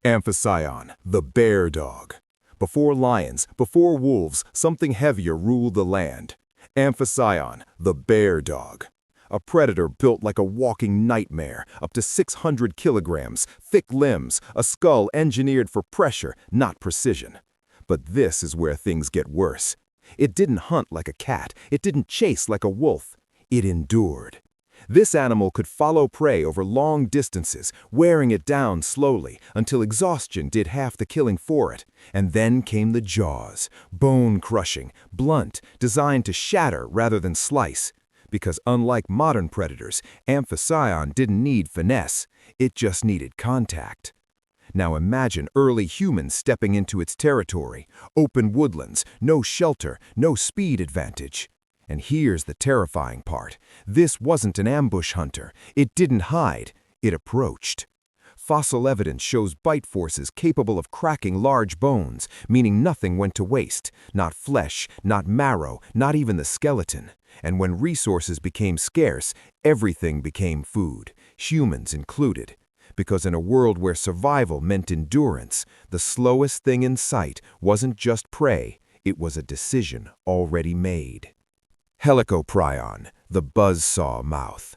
Amphicyon, the bear dog. Before lions, before wolves, something heavier ruled the land. Amphicyon, the bear dog. A predator built like a walking nightmare, up to 600 kilograms, thick limbs, a skull engineered for pressure, not precision. But this is where things get worse. It didn't hunt like a cat, it didn't chase like a wolf. It endured. This animal could follow prey over long distances, wearing it down slowly until exhaustion did half the killing for it. And then came the jaws, bone-crushing, blunt, designed to shatter rather than slice. Because unlike modern predators, Amphicyon didn't need finesse, it just needed contact. Now imagine early humans stepping into its territory, open woodlands, no shelter, no speed advantage. And here's the terrifying part. This wasn't an ambush hunter. It didn't hide. It approached. Fossil evidence shows bite forces capable of cracking large bones, meaning nothing went to waste. Not flesh, not marrow, not even the skeleton. And when resources became scarce, everything became food, humans included. Because in a world where survival meant endurance, the slowest thing in sight wasn't just prey, it was a decision already made. Helicoprion, the buzzsaw mouth.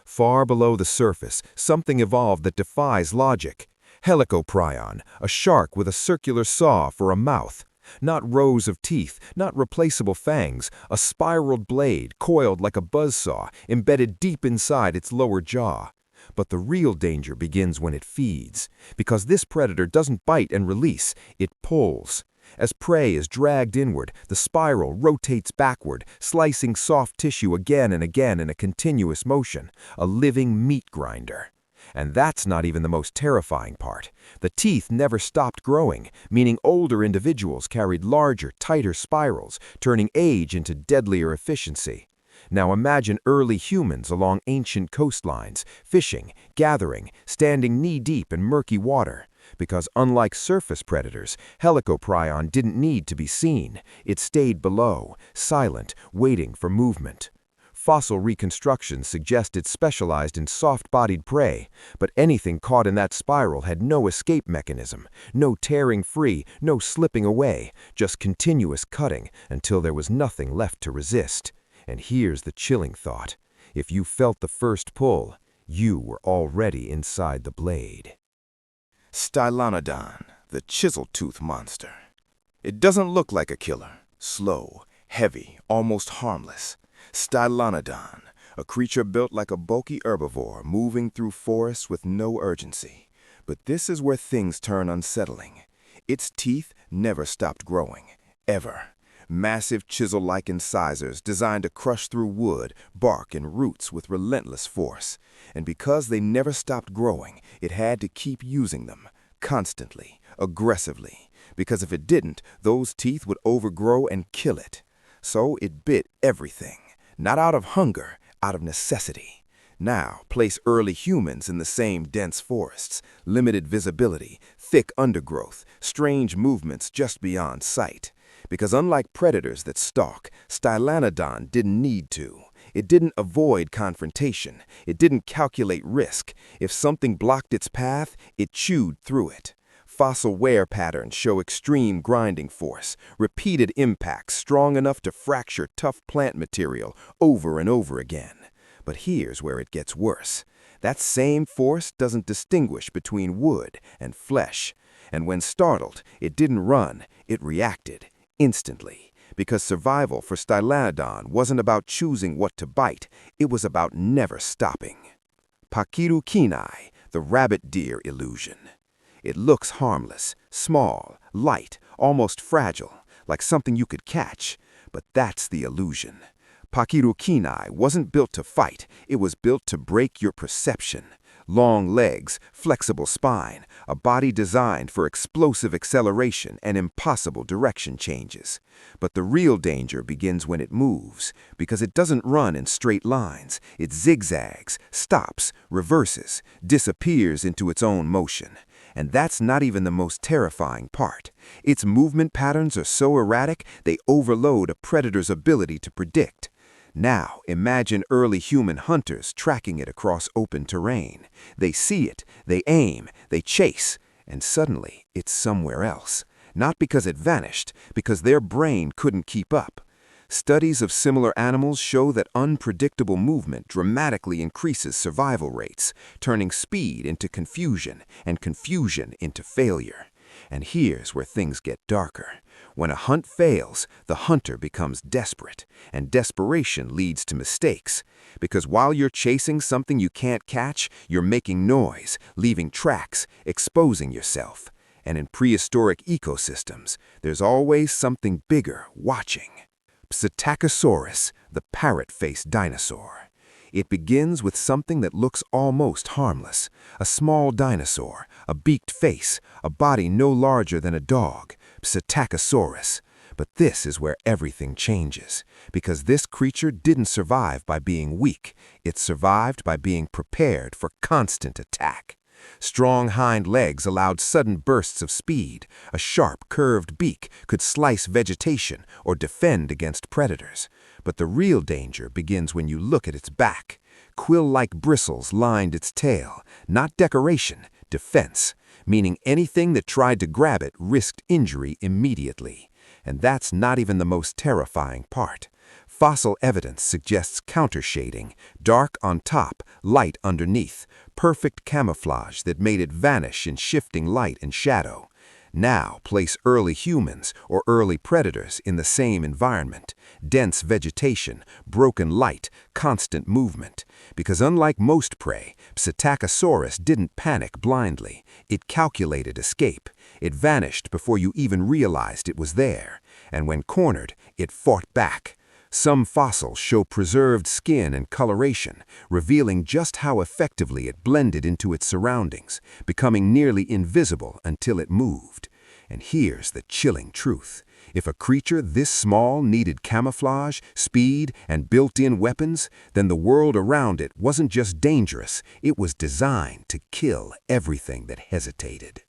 Far below the surface, something evolved that defies logic. Helicoprion, a shark with a circular saw for a mouth. Not rows of teeth, not replaceable fangs, a spiraled blade coiled like a buzzsaw, embedded deep inside its lower jaw. But the real danger begins when it feeds, because this predator doesn't bite and release, it pulls. As prey is dragged inward, the spiral rotates backward, slicing soft tissue again and again in a continuous motion, a living meat grinder. And that's not even the most terrifying part. The teeth never stopped growing, meaning older individuals carried larger, tighter spirals, turning age into deadlier efficiency. Now imagine early humans along ancient coastlines, fishing, gathering, standing knee-deep in murky water. Because unlike surface predators, Helicoprion didn't need to be seen. It stayed below, silent, waiting for movement. Fossil reconstructions suggest it specialized in soft-bodied prey, but anything caught in that spiral had no escape mechanism, no tearing free, no slipping away, just continuous cutting until there was nothing left to resist. And here's the chilling thought. If you felt the first pull, you were already inside the blade. Stylinodon, the Chisel-Tooth monster. It doesn't look like a killer. Slow, heavy, almost harmless. Stylinodon, a creature built like a bulky herbivore moving through forests with no urgency. But this is where things turn unsettling. Its teeth never stopped growing, ever. Massive chisel-like incisors designed to crush through wood, bark, and roots with relentless force. And because they never stopped growing, it had to keep using them, constantly, aggressively. Because if it didn't, those teeth would overgrow and kill it. So it bit everything, not out of hunger, out of necessity. Now, place early humans in the same dense forests, limited visibility, thick undergrowth, strange movements just beyond sight. Because unlike predators that stalk, Stylinodon didn't need to. It didn't avoid confrontation. It didn't calculate risk. If something blocked its path, it chewed through it. Fossil wear patterns show extreme grinding force, repeated impacts strong enough to fracture tough plant material over and over again. But here's where it gets worse. That same force doesn't distinguish between wood and flesh. And when startled, it didn't run, it reacted. Instantly, because survival for Stylinodon wasn't about choosing what to bite, it was about never stopping. Pachyrukhinae, the rabbit deer illusion. It looks harmless, small, light, almost fragile, like something you could catch, but that's the illusion. Pachyrukhinae wasn't built to fight, it was built to break your perception. Long legs, flexible spine, a body designed for explosive acceleration and impossible direction changes. But the real danger begins when it moves, because it doesn't run in straight lines. It zigzags, stops, reverses, disappears into its own motion. And that's not even the most terrifying part. Its movement patterns are so erratic, they overload a predator's ability to predict. Now, imagine early human hunters tracking it across open terrain. They see it, they aim, they chase, And suddenly, it's somewhere else. Not because it vanished, because their brain couldn't keep up. Studies of similar animals show that unpredictable movement dramatically increases survival rates, turning speed into confusion and confusion into failure. And here's where things get darker. When a hunt fails, the hunter becomes desperate, and desperation leads to mistakes. Because while you're chasing something you can't catch, you're making noise, leaving tracks, exposing yourself. And in prehistoric ecosystems, there's always something bigger watching. Psittacosaurus, the parrot-faced dinosaur. It begins with something that looks almost harmless. A small dinosaur, a beaked face, a body no larger than a dog. Psittacosaurus. But this is where everything changes, because this creature didn't survive by being weak. It survived by being prepared for constant attack. Strong hind legs allowed sudden bursts of speed. A sharp, curved beak could slice vegetation or defend against predators. But the real danger begins when you look at its back. Quill-like bristles lined its tail, not decoration, defense, meaning anything that tried to grab it risked injury immediately. And that's not even the most terrifying part. Fossil evidence suggests countershading, dark on top, light underneath, perfect camouflage that made it vanish in shifting light and shadow. Now place early humans or early predators in the same environment. Dense vegetation, broken light, constant movement. Because unlike most prey, Psittacosaurus didn't panic blindly. It calculated escape. It vanished before you even realized it was there. And when cornered, it fought back. Some fossils show preserved skin and coloration, revealing just how effectively it blended into its surroundings, becoming nearly invisible until it moved. And here's the chilling truth. If a creature this small needed camouflage, speed, and built-in weapons, then the world around it wasn't just dangerous, it was designed to kill everything that hesitated.